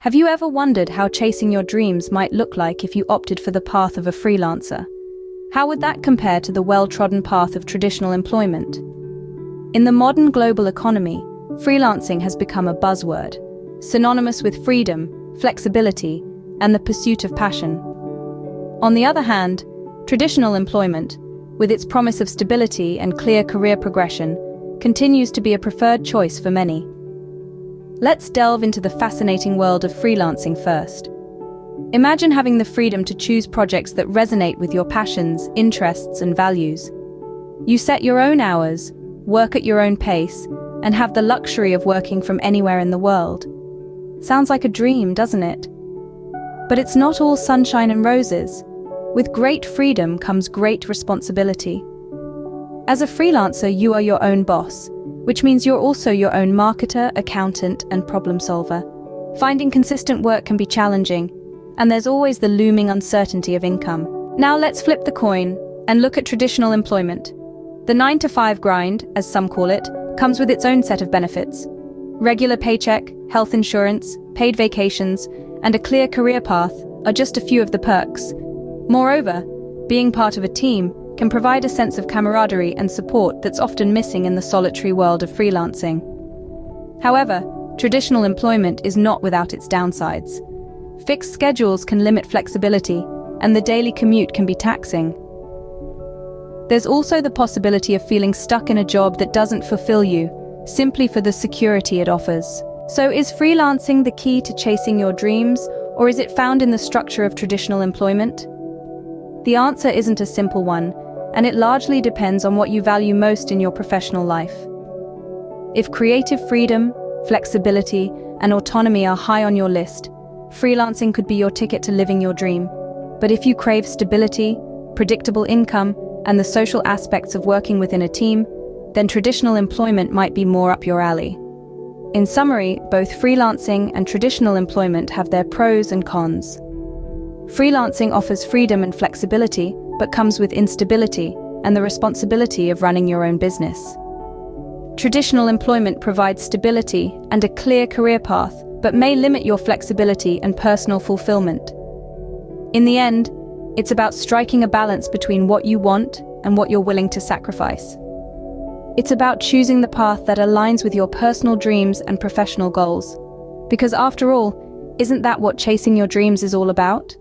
Have you ever wondered how chasing your dreams might look like if you opted for the path of a freelancer? How would that compare to the well-trodden path of traditional employment? In the modern global economy, freelancing has become a buzzword, synonymous with freedom, flexibility, and the pursuit of passion. On the other hand, traditional employment, with its promise of stability and clear career progression, continues to be a preferred choice for many. Let's delve into the fascinating world of freelancing first. Imagine having the freedom to choose projects that resonate with your passions, interests, and values. You set your own hours, work at your own pace, and have the luxury of working from anywhere in the world. Sounds like a dream, doesn't it? But it's not all sunshine and roses. With great freedom comes great responsibility. As a freelancer, you are your own boss, which means you're also your own marketer, accountant, and problem solver. Finding consistent work can be challenging, and there's always the looming uncertainty of income. Now let's flip the coin and look at traditional employment. The 9-to-5 grind, as some call it, comes with its own set of benefits. Regular paycheck, health insurance, paid vacations, and a clear career path are just a few of the perks. Moreover, being part of a team can provide a sense of camaraderie and support that's often missing in the solitary world of freelancing. However, traditional employment is not without its downsides. Fixed schedules can limit flexibility, and the daily commute can be taxing. There's also the possibility of feeling stuck in a job that doesn't fulfill you, simply for the security it offers. So is freelancing the key to chasing your dreams, or is it found in the structure of traditional employment? The answer isn't a simple one, and it largely depends on what you value most in your professional life. If creative freedom, flexibility, and autonomy are high on your list, freelancing could be your ticket to living your dream. But if you crave stability, predictable income, and the social aspects of working within a team, then traditional employment might be more up your alley. In summary, both freelancing and traditional employment have their pros and cons. Freelancing offers freedom and flexibility, but comes with instability and the responsibility of running your own business. Traditional employment provides stability and a clear career path, but may limit your flexibility and personal fulfillment. In the end, it's about striking a balance between what you want and what you're willing to sacrifice. It's about choosing the path that aligns with your personal dreams and professional goals. Because after all, isn't that what chasing your dreams is all about?